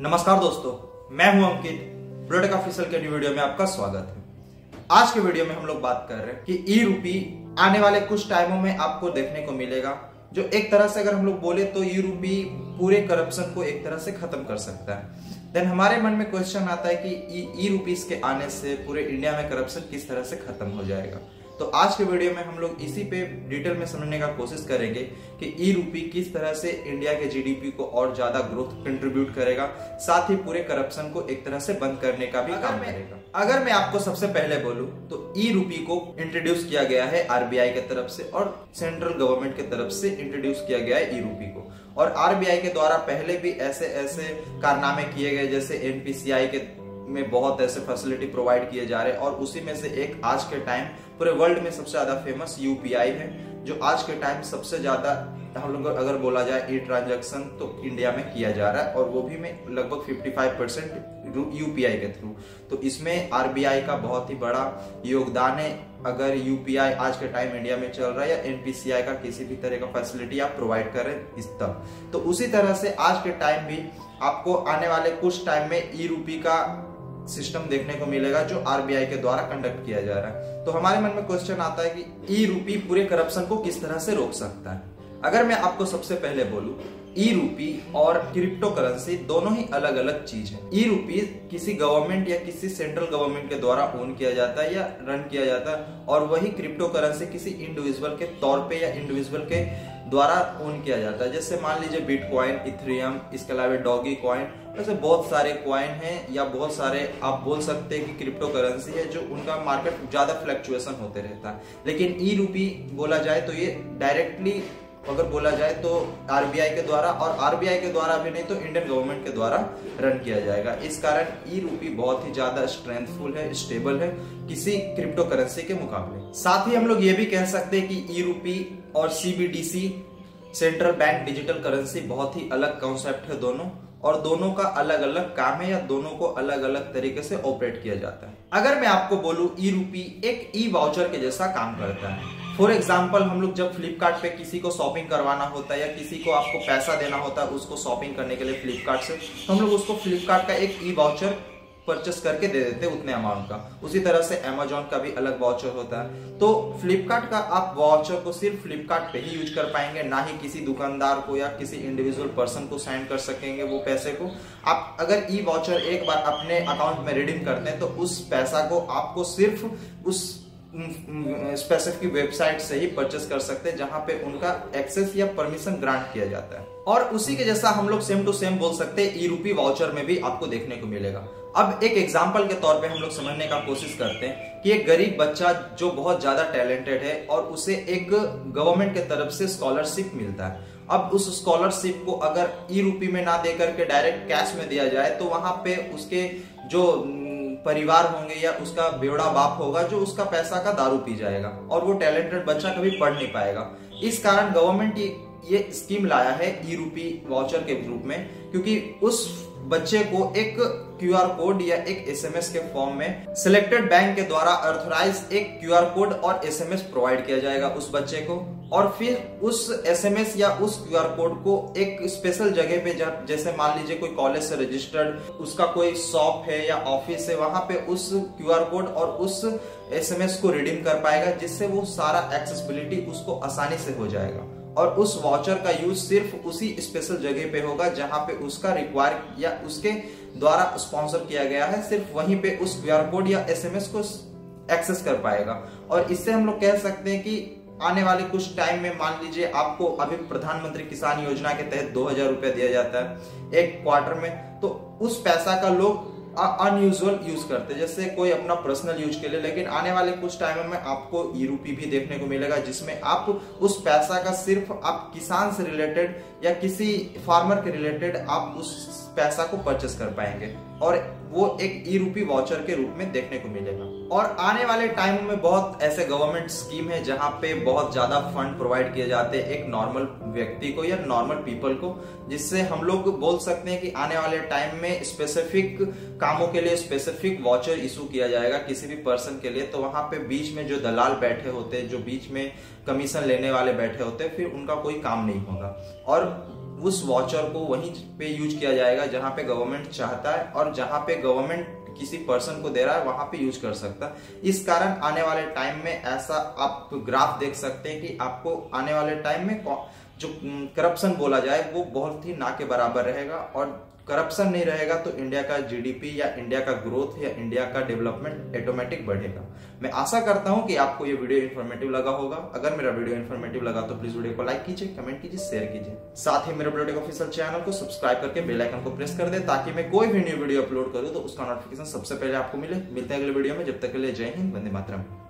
नमस्कार दोस्तों, मैं हूं अंकित। प्रोडक्ट ऑफिशियल के न्यू वीडियो में आपका स्वागत है। आज के वीडियो में हम लोग बात कर रहे हैं कि ई रूपी आने वाले कुछ टाइमों में आपको देखने को मिलेगा, जो एक तरह से अगर हम लोग बोले तो ई रूपी पूरे करप्शन को एक तरह से खत्म कर सकता है। देन हमारे मन में क्वेश्चन आता है कि ई रूपीज के आने से पूरे इंडिया में करप्शन किस तरह से खत्म हो जाएगा। तो आज के वीडियो में हम लोग इसी पे डिटेल में समझने का कोशिश करेंगे कि ई रूपी किस तरह से इंडिया के जीडीपी को और ज्यादा ग्रोथ कंट्रीब्यूट करेगा, साथ ही पूरे करप्शन को एक तरह से बंद करने का भी काम करेगा। अगर मैं आपको सबसे पहले बोलूं तो ई रूपी को इंट्रोड्यूस किया गया है आरबीआई की तरफ से और सेंट्रल गवर्नमेंट की तरफ से इंट्रोड्यूस किया गया है ई रूपी को। और आरबीआई के द्वारा पहले भी ऐसे ऐसे कारनामे किए गए, जैसे एनपीसीआई के में बहुत ऐसे फैसिलिटी प्रोवाइड किए जा रहे हैं, और उसी में से एक आज के टाइम पूरे वर्ल्ड में सबसे ज्यादा फेमस यूपीआई है, जो आज के टाइम सबसे ज्यादा हम लोग अगर बोला जाए ई ट्रांजैक्शन तो इंडिया में किया जा रहा है, और वो भी में लगभग 55% यूपीआई के थ्रू। तो इसमें आरबीआई का बहुत ही बड़ा योगदान है। अगर यूपीआई आज के टाइम इंडिया में चल रहा है या एनपीसीआई का किसी भी तरह का फैसिलिटी आप प्रोवाइड कर रहे हैं इस तब, तो उसी तरह से आज के टाइम भी आपको आने वाले कुछ टाइम में ई रूपी का सिस्टम देखने को मिलेगा, जो आरबीआई के द्वारा कंडक्ट किया जा रहा है। तो हमारे मन में क्वेश्चन आता है कि ई रूपी पूरे करप्शन को किस तरह से रोक सकता है। अगर मैं आपको सबसे पहले बोलूं, ई रूपी और क्रिप्टो करेंसी दोनों ही अलग अलग चीज है। ई रूपी किसी गवर्नमेंट या किसी सेंट्रल गवर्नमेंट के द्वारा ओन किया जाता है या रन किया जाता है, और वही क्रिप्टो करेंसी किसी इंडिविजुअल के तौर पे या इंडिविजुअल के द्वारा ओन किया जाता है। जैसे मान लीजिए बिटकॉइन, इथेरियम, इसके अलावा डॉगी कॉइन, ऐसे बहुत सारे कॉइन हैं, या बहुत सारे आप बोल सकते हैं कि क्रिप्टो करेंसी है, जो उनका मार्केट ज्यादा फ्लक्चुएशन होते रहता है। लेकिन ई रूपी बोला जाए तो ये डायरेक्टली अगर बोला जाए तो आरबीआई के द्वारा, और आरबीआई के द्वारा भी नहीं तो इंडियन गवर्नमेंट के द्वारा रन किया जाएगा। इस कारण ई रूपी बहुत ही ज्यादा स्ट्रेंथफुल है, स्टेबल है किसी क्रिप्टो करेंसी के मुकाबले। साथ ही हम लोग ये भी कह सकते हैं कि ई रूपी और CBDC, central bank digital currency, बहुत ही अलग कॉन्सेप्ट है दोनों, और दोनों का अलग अलग काम है, या दोनों को अलग अलग तरीके से ऑपरेट किया जाता है। अगर मैं आपको बोलूं, ई रूपी एक ई वाउचर के जैसा काम करता है। फॉर एग्जाम्पल, हम लोग जब फ्लिपकार्ट पे किसी को शॉपिंग करवाना होता है, या किसी को आपको पैसा देना होता है उसको शॉपिंग करने के लिए फ्लिपकार्ट से, तो हम लोग उसको फ्लिपकार्ट का एक ई वाउचर परचेस करके दे देते हैं उतने अमाउंट का। उसी तरह से अमेजॉन का भी अलग वाउचर होता है। तो फ्लिपकार्ट का आप वाउचर को सिर्फ फ्लिपकार्ट पे ही यूज कर पाएंगे, ना ही किसी दुकानदार को या किसी इंडिविजुअल पर्सन को सेंड कर सकेंगे वो पैसे को। आप अगर ई वाउचर एक बार अपने अकाउंट में रिडीम करते हैं तो उस पैसा को आपको सिर्फ उस स्पेसिफिक वेबसाइट से ही परचेस कर सकते हैं, जहां पे उनका एक्सेस या परमिशन ग्रांट किया जाता है। और उसी के जैसा हम लोग सेम टू सेम बोल सकते हैं ई रूपी वाउचर में भी आपको देखने को मिलेगा। अब एक एग्जांपल के तौर पे हम लोग समझने का कोशिश करते हैं कि एक गरीब बच्चा जो बहुत ज्यादा टैलेंटेड है, और उसे एक गवर्नमेंट के तरफ से स्कॉलरशिप मिलता है। अब उस स्कॉलरशिप को अगर ई रूपी में ना देकर के डायरेक्ट कैश में दिया जाए, तो वहां पे उसके जो परिवार होंगे या उसका बेवड़ा बाप होगा, जो उसका पैसा का दारू पी जाएगा, और वो टैलेंटेड बच्चा कभी पढ़ नहीं पाएगा। इस कारण गवर्नमेंट ये स्कीम लाया है ई रूपी वाउचर के रूप में, क्योंकि उस बच्चे को एक क्यूआर कोड या एक एसएमएस के फॉर्म में सिलेक्टेड बैंक के द्वारा ऑथराइज एक क्यूआर कोड और एसएमएस प्रोवाइड किया जाएगा उस बच्चे को, और फिर उस एसएमएस या उस क्यूआर कोड को एक स्पेशल जगह पे, जैसे मान लीजिए कोई कॉलेज से रजिस्टर्ड उसका कोई शॉप है या ऑफिस है, वहां पे उस क्यूआर कोड और उस एसएमएस को रिडीम कर पाएगा, जिससे वो सारा एक्सेसिबिलिटी उसको आसानी से हो जाएगा। और उस वाउचर का यूज सिर्फ उसी स्पेशल जगह पे होगा जहां पे उसका रिक्वायर या उसके द्वारा स्पॉन्सर किया गया है, सिर्फ वहीं पे उस क्यूआर कोड या एसएमएस को एक्सेस कर पाएगा। और इससे हम लोग कह सकते हैं कि आने वाले कुछ टाइम में, मान लीजिए आपको अभी प्रधानमंत्री किसान योजना के तहत 2000 रुपया दिया जाता है एक क्वार्टर में, तो उस पैसा का लोग अनयूजुअल यूज करते हैं, जैसे कोई अपना पर्सनल यूज के लिए। लेकिन आने वाले कुछ टाइम में आपको ई रूपी भी देखने को मिलेगा, जिसमें आप उस पैसा का सिर्फ आप किसान से रिलेटेड या किसी फार्मर के रिलेटेड आप उस पैसा को परचेस कर पाएंगे, और वो एक ई रूपी वाउचर के रूप में देखने को मिलेगा। और आने वाले टाइम में बहुत ऐसे गवर्नमेंट स्कीम है जहां पे बहुत ज्यादा फंड प्रोवाइड किए जाते हैं एक नॉर्मल व्यक्ति को या नॉर्मल पीपल को, जिससे हम लोग बोल सकते हैं कि आने वाले टाइम में स्पेसिफिक कामों के लिए स्पेसिफिक वाउचर इशू किया जाएगा किसी भी पर्सन के लिए। तो वहां पे बीच में जो दलाल बैठे होते हैं, जो बीच में कमीशन लेने वाले बैठे होते हैं, फिर उनका कोई काम नहीं होगा। और उस वाउचर को वहीं पे यूज किया जाएगा जहां पे गवर्नमेंट चाहता है, और जहां पे गवर्नमेंट किसी पर्सन को दे रहा है वहां पे यूज कर सकता है। इस कारण आने वाले टाइम में ऐसा आप ग्राफ देख सकते हैं कि आपको आने वाले टाइम में जो करप्शन बोला जाए वो बहुत ही ना के बराबर रहेगा, और करप्शन नहीं रहेगा तो इंडिया का जीडीपी या इंडिया का ग्रोथ या इंडिया का डेवलपमेंट ऑटोमेटिक बढ़ेगा। मैं आशा करता हूं कि आपको ये वीडियो इन्फॉर्मेटिव लगा होगा। अगर मेरा वीडियो इन्फॉर्मेटिव लगा तो प्लीज वीडियो को लाइक कीजिए, कमेंट कीजिए, शेयर कीजिए। साथ ही मेरे ब्लूटेक ऑफिशियल चैनल को सब्सक्राइब करके बेल आइकन को प्रेस कर दे, ताकि मैं कोई भी न्यू वीडियो अपलोड करूं तो उसका नोटिफिकेशन सबसे पहले आपको मिले। मिलते हैं अगले वीडियो में, जब तक के लिए जय हिंद, वंदे मातरम।